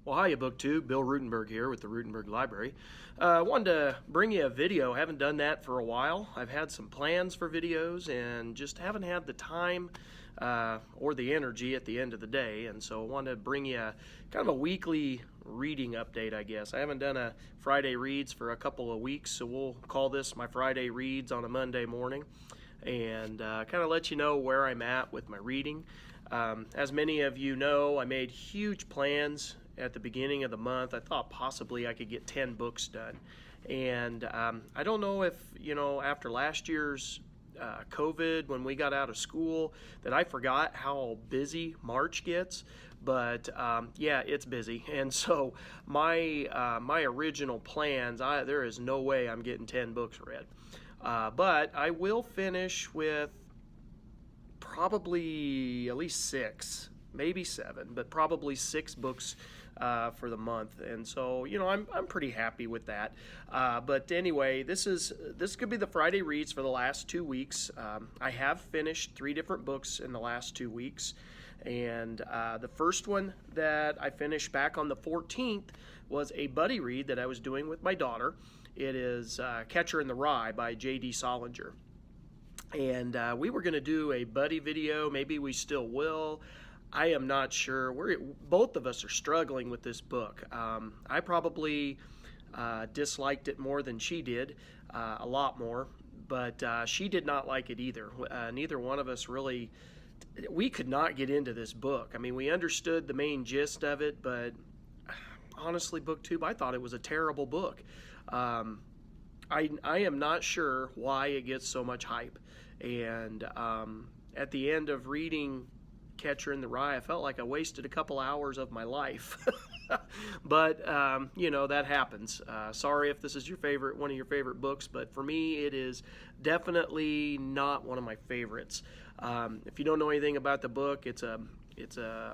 Well, hiya, BookTube. Bill Ruttenberg here with the Ruttenberg Library. I wanted to bring you a video. I haven't done that for a while. I've had some plans for videos and just haven't had the time or the energy at the end of the day. And so I wanted to bring you kind of a weekly reading update, I guess. I haven't done a Friday Reads for a couple of weeks, so we'll call this my Friday Reads on a Monday morning and kind of let you know where I'm at with my reading. As many of you know, I made huge plans at the beginning of the month. I thought possibly I could get 10 books done. And I don't know if, after last year's COVID, when we got out of school, that I forgot how busy March gets. But yeah, it's busy. And so my original plans, there is no way I'm getting 10 books read. But I will finish with probably at least 6, maybe 7, but probably 6 books for the month, and so I'm pretty happy with that. But anyway, this could be the Friday Reads for the last 2 weeks. I have finished 3 different books in the last 2 weeks, and the first one that I finished back on the 14th was a buddy read that I was doing with my daughter. It is Catcher in the Rye by J.D. Salinger. And we were going to do a buddy video. Maybe we still will. I am not sure. Both of us are struggling with this book. I probably disliked it more than she did, a lot more. But she did not like it either. Neither one of us really, we could not get into this book. I mean, we understood the main gist of it, but honestly, BookTube, I thought it was a terrible book. I am not sure why it gets so much hype. And at the end of reading Catcher in the Rye, I felt like I wasted a couple hours of my life. But, that happens. Sorry if this is one of your favorite books, but for me, it is definitely not one of my favorites. If you don't know anything about the book, it's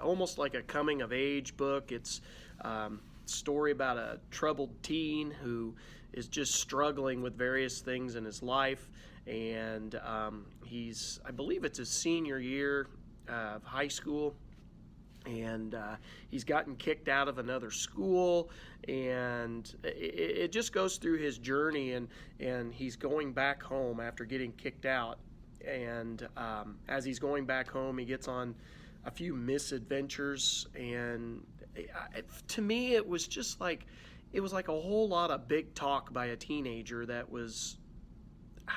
almost like a coming-of-age book. It's a story about a troubled teen who is just struggling with various things in his life, and I believe it's his senior year of high school, and he's gotten kicked out of another school, and it just goes through his journey, and he's going back home after getting kicked out, and as he's going back home, he gets on a few misadventures, and to me it was just like, it was like a whole lot of big talk by a teenager that was,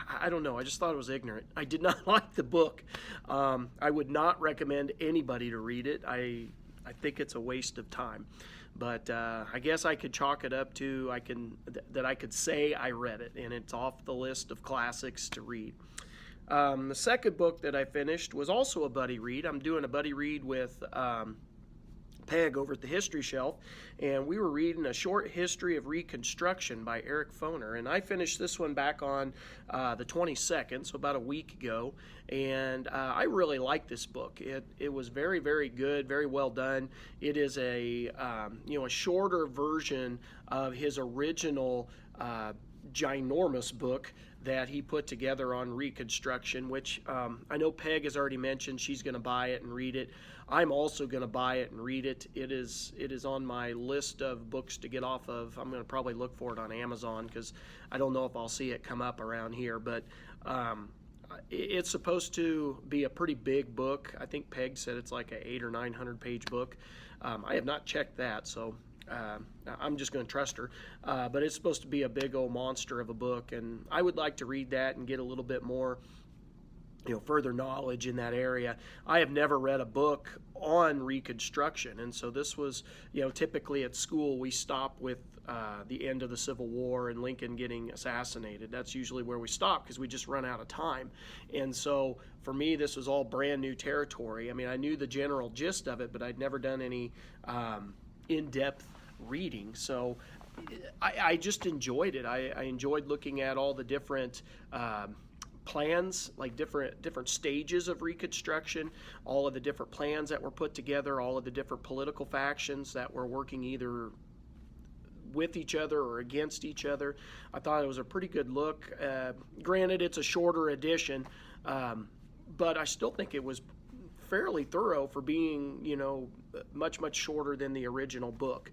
I don't know, I just thought it was ignorant. I did not like the book. I would not recommend anybody to read it. I think it's a waste of time. But I guess I could chalk it up to that I could say I read it, and it's off the list of classics to read. The second book that I finished was also a buddy read. I'm doing a buddy read with Peg over at the History Shelf, and we were reading A Short History of Reconstruction by Eric Foner, and I finished this one back on the 22nd, so about a week ago, and I really like this book. It was very, very good, very well done. It is a shorter version of his original ginormous book that he put together on Reconstruction, which I know Peg has already mentioned she's going to buy it and read it. I'm also going to buy it and read it. It is on my list of books to get off of. I'm going to probably look for it on Amazon because I don't know if I'll see it come up around here. But it's supposed to be a pretty big book. I think Peg said it's like an 800 or 900 page book. I have not checked that, so I'm just going to trust her, but it's supposed to be a big old monster of a book, and I would like to read that and get a little bit more, further knowledge in that area. I have never read a book on Reconstruction, and so this was, typically at school we stop with the end of the Civil War and Lincoln getting assassinated. That's usually where we stop because we just run out of time. And so for me, this was all brand new territory. I mean, I knew the general gist of it, but I'd never done any in-depth reading, so I just enjoyed it. I enjoyed looking at all the different plans, like different stages of Reconstruction, all of the different plans that were put together, all of the different political factions that were working either with each other or against each other. I thought it was a pretty good look. Granted, it's a shorter edition, but I still think it was fairly thorough for being, much, much shorter than the original book.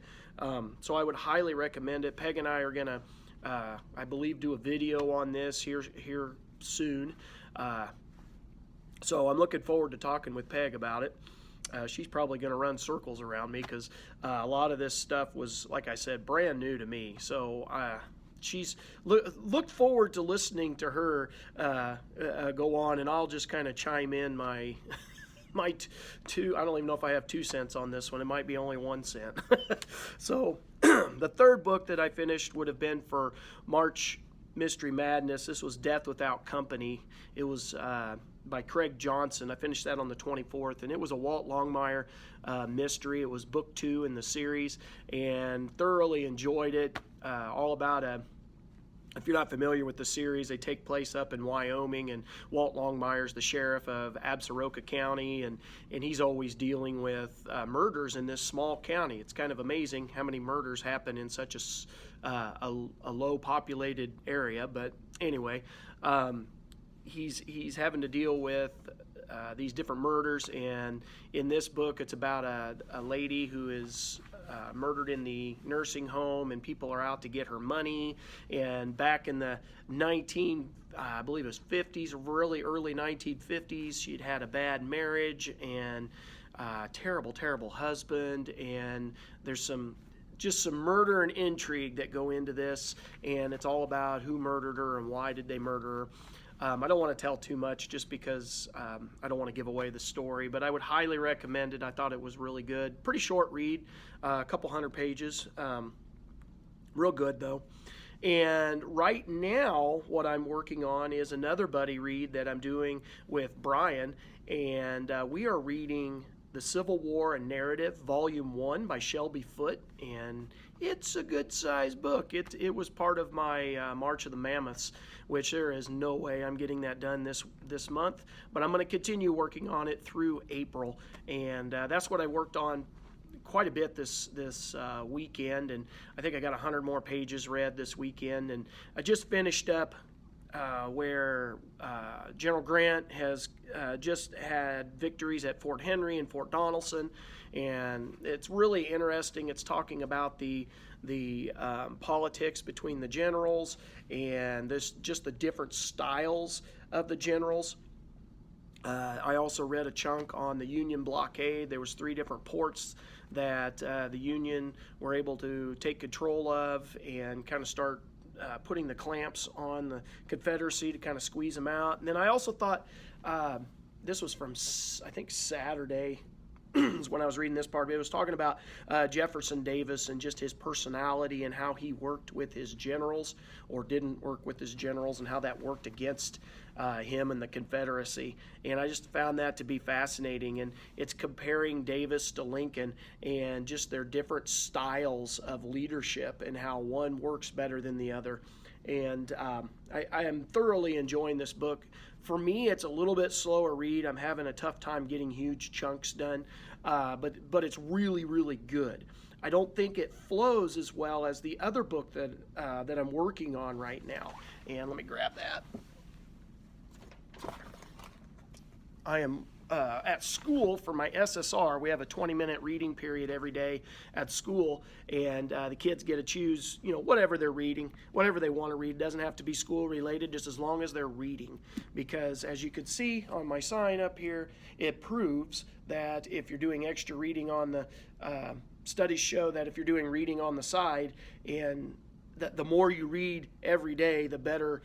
So I would highly recommend it. Peg and I are going to, I believe, do a video on this here soon. So I'm looking forward to talking with Peg about it. She's probably going to run circles around me because a lot of this stuff was, like I said, brand new to me. So she's look forward to listening to her go on, and I'll just kind of chime in my two. I don't even know if I have 2 cents on this one. It might be only 1 cent. So the third book that I finished would have been for March Mystery Madness. This was Death Without Company. It was by Craig Johnson. I finished that on the 24th, and it was a Walt Longmire mystery. It was book 2 in the series, and thoroughly enjoyed it. All about if you're not familiar with the series, they take place up in Wyoming, and Walt Longmire's the sheriff of Absaroka County, and he's always dealing with murders in this small county. It's kind of amazing how many murders happen in such a low populated area. But anyway, he's having to deal with these different murders, and in this book it's about a lady who is murdered in the nursing home, and people are out to get her money. And back in the I believe it was 50s, really early 1950s, she'd had a bad marriage and terrible husband, and there's some murder and intrigue that go into this, and it's all about who murdered her and why did they murder her. I don't want to tell too much just because I don't want to give away the story, but I would highly recommend it. I thought it was really good. Pretty short read, a couple hundred pages. Real good, though. And right now, what I'm working on is another buddy read that I'm doing with Brian, and we are reading The Civil War and Narrative, Volume 1 by Shelby Foote, and it's a good-sized book. It was part of my March of the Mammoths, which there is no way I'm getting that done this month, but I'm going to continue working on it through April, and that's what I worked on quite a bit this weekend, and I think I got 100 more pages read this weekend, and I just finished up where General Grant has just had victories at Fort Henry and Fort Donelson, and it's really interesting. It's talking about the politics between the generals and just the different styles of the generals. I also read a chunk on the Union blockade. There was 3 different ports that the Union were able to take control of and kind of start putting the clamps on the Confederacy to kind of squeeze them out. And then I also thought, this was from, I think, Saturday, is when I was reading this part of it. It was talking about Jefferson Davis and just his personality and how he worked with his generals or didn't work with his generals, and how that worked against him and the Confederacy. And I just found that to be fascinating. And it's comparing Davis to Lincoln and just their different styles of leadership and how one works better than the other. And I am thoroughly enjoying this book. For me, it's a little bit slower read. I'm having a tough time getting huge chunks done, but it's really, really good. I don't think it flows as well as the other book that I'm working on right now. And let me grab that. I am at school for my SSR. We have a 20-minute reading period every day at school, and the kids get to choose, whatever they're reading, whatever they want to read. It doesn't have to be school related, just as long as they're reading. Because as you can see on my sign up here, it proves that if you're doing extra reading on the studies show that if you're doing reading on the side, and the more you read every day, the better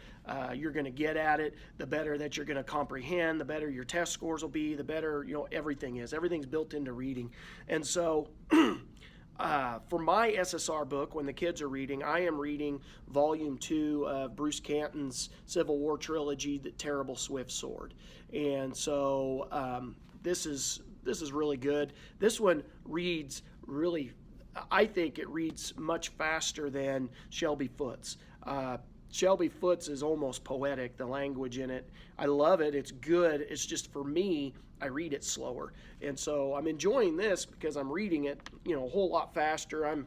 you're going to get at it, the better that you're going to comprehend, the better your test scores will be, the better everything is. Everything's built into reading. And so for my SSR book, when the kids are reading, I am reading Volume 2 of Bruce Canton's Civil War trilogy, The Terrible Swift Sword. And so this is really good. This one reads really, I think it reads much faster than Shelby Foote's. Shelby Foote's is almost poetic, the language in it. I love it. It's good. It's just, for me, I read it slower. And so I'm enjoying this because I'm reading it, a whole lot faster. I'm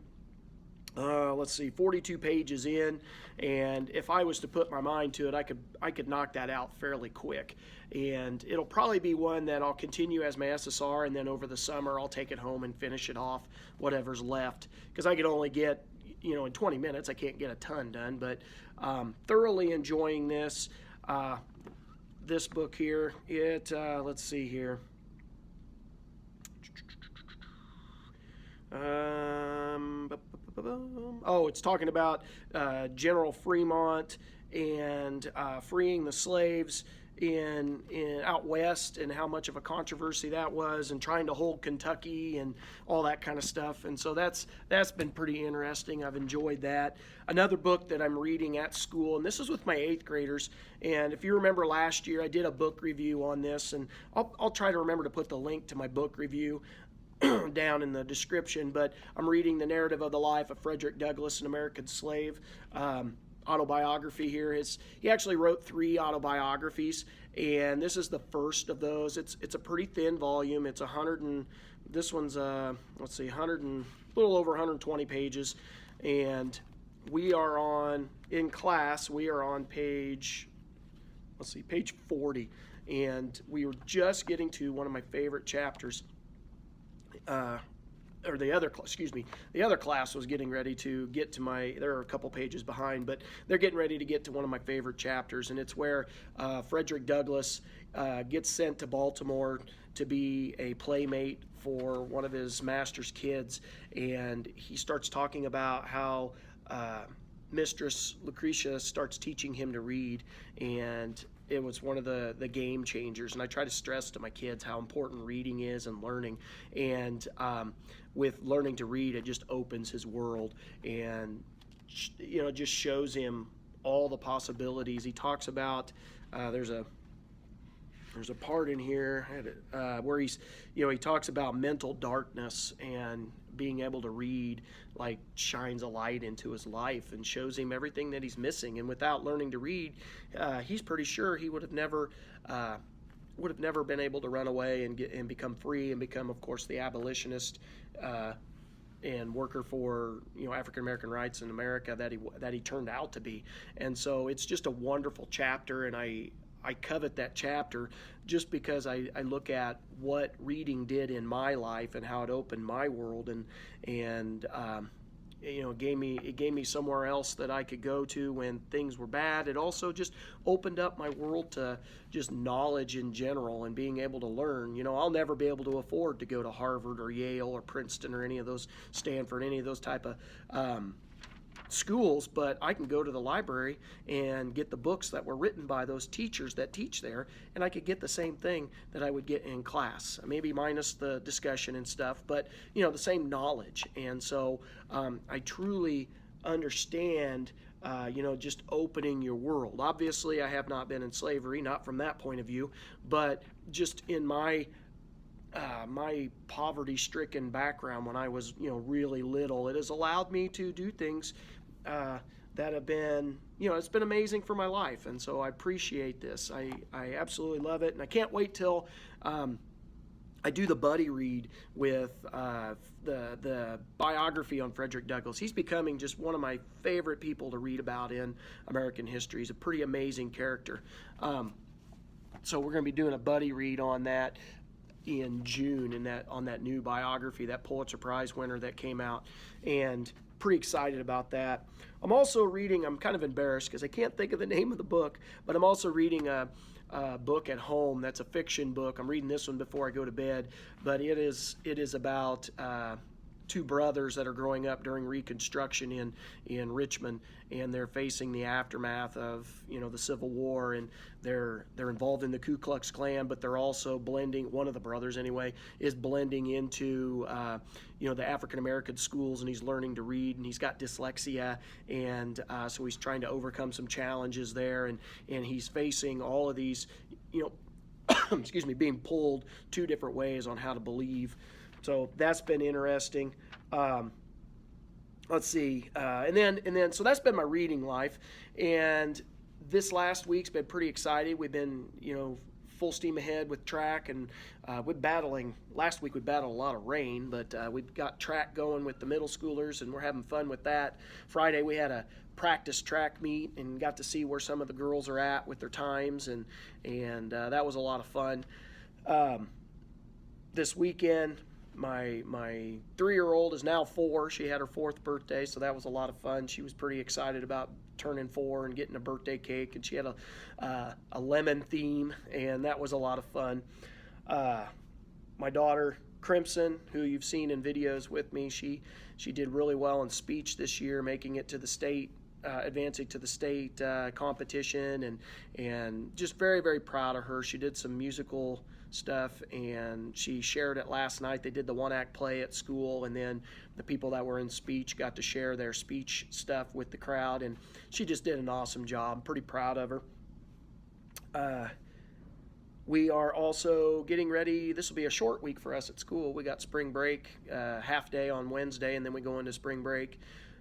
let's see, 42 pages in, and if I was to put my mind to it, I could knock that out fairly quick. And it'll probably be one that I'll continue as my SSR, and then over the summer I'll take it home and finish it off, whatever's left, because I could only get, in 20 minutes I can't get a ton done. But thoroughly enjoying this. This book here, let's see here. It's talking about General Fremont and freeing the slaves in out west, and how much of a controversy that was, and trying to hold Kentucky and all that kind of stuff. And so that's been pretty interesting. I've enjoyed that. Another book that I'm reading at school, and this is with my 8th graders, and if you remember last year I did a book review on this, and I'll try to remember to put the link to my book review down in the description. But I'm reading The Narrative of the Life of Frederick Douglass, an American Slave. Autobiography here. He actually wrote 3 autobiographies, and this is the first of those. It's a pretty thin volume. It's 100 and this one's 100 and a little over 120 pages, and we are in class page 40, and we were just getting to one of my favorite chapters. The other class was getting ready to get to they're a couple pages behind, but they're getting ready to get to one of my favorite chapters, and it's where Frederick Douglass gets sent to Baltimore to be a playmate for one of his master's kids, and he starts talking about how Mistress Lucretia starts teaching him to read, and it was one of the game changers. And I try to stress to my kids how important reading is and learning. And with learning to read, it just opens his world, and just shows him all the possibilities. He talks about there's a part in here where he talks about mental darkness, and being able to read shines a light into his life and shows him everything that he's missing. And without learning to read, he's pretty sure he would have never been able to run away and become free, and become, of course, the abolitionist and worker for African American rights in America that he turned out to be. And so it's just a wonderful chapter, and I covet that chapter just because I look at what reading did in my life and how it opened my world, and it gave me somewhere else that I could go to when things were bad. It also just opened up my world to just knowledge in general and being able to learn. I'll never be able to afford to go to Harvard or Yale or Princeton or any of those, Stanford, any of those type of schools, but I can go to the library and get the books that were written by those teachers that teach there, and I could get the same thing that I would get in class, maybe minus the discussion and stuff, but the same knowledge. And so I truly understand just opening your world. Obviously I have not been in slavery, not from that point of view, but just in my poverty-stricken background when I was really little, it has allowed me to do things that have been, it's been amazing for my life. And so I appreciate this. I absolutely love it, and I can't wait till I do the buddy read with the biography on Frederick Douglass. He's becoming just one of my favorite people to read about in American history. He's a pretty amazing character. So we're going to be doing a buddy read on that in June, on that new biography, that Pulitzer Prize winner that came out, and pretty excited about that. I'm also reading, I'm kind of embarrassed because I can't think of the name of the book, but I'm also reading a book at home that's a fiction book. I'm reading this one before I go to bed, but it is about 2 brothers that are growing up during Reconstruction in Richmond, and they're facing the aftermath of the Civil War, and they're involved in the Ku Klux Klan, but they're also blending. One of the brothers, anyway, is blending into the African American schools, and he's learning to read, and he's got dyslexia, and so he's trying to overcome some challenges there, and he's facing all of these excuse me, being pulled 2 different ways on how to believe. So that's been interesting. Let's see, and then so that's been my reading life, and this last week's been pretty exciting. We've been full steam ahead with track, and last week we battled a lot of rain, but we've got track going with the middle schoolers, and we're having fun with that. Friday we had a practice track meet and got to see where some of the girls are at with their times, and that was a lot of fun. This weekend, my 3-year-old is now 4. She had her 4th birthday, so that was a lot of fun. She was pretty excited about turning 4 and getting a birthday cake, and she had a lemon theme, and that was a lot of fun. My daughter Crimson, who you've seen in videos with me, she did really well in speech this year, making it to the state, advancing to the state competition, and just very, very proud of her. She did some musical stuff, and she shared it last night. They did the 1-act play at school, and then the people that were in speech got to share their speech stuff with the crowd, and she just did an awesome job. I'm pretty proud of her. We are also getting ready. This will be a short week for us at school. We got spring break, half day on Wednesday, and then we go into spring break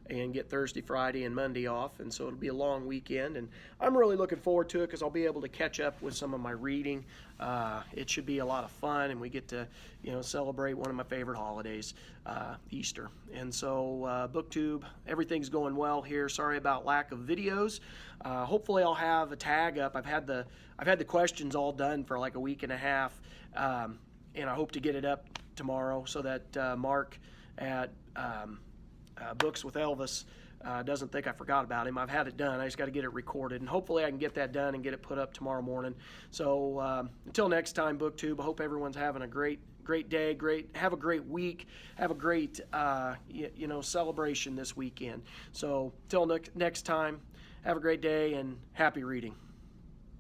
and get Thursday, Friday, and Monday off, and so it'll be a long weekend, and I'm really looking forward to it because I'll be able to catch up with some of my reading. It should be a lot of fun, and we get to, celebrate one of my favorite holidays, Easter. And so BookTube, everything's going well here. Sorry about lack of videos. Hopefully I'll have a tag up. I've had the questions all done for like a week and a half, and I hope to get it up tomorrow so that Mark at Books with Elvis doesn't think I forgot about him. I've had it done. I just got to get it recorded, and hopefully I can get that done and get it put up tomorrow morning. So until next time, BookTube, I hope everyone's having a great day, have a great week, have a great celebration this weekend. So till next time, have a great day and happy reading.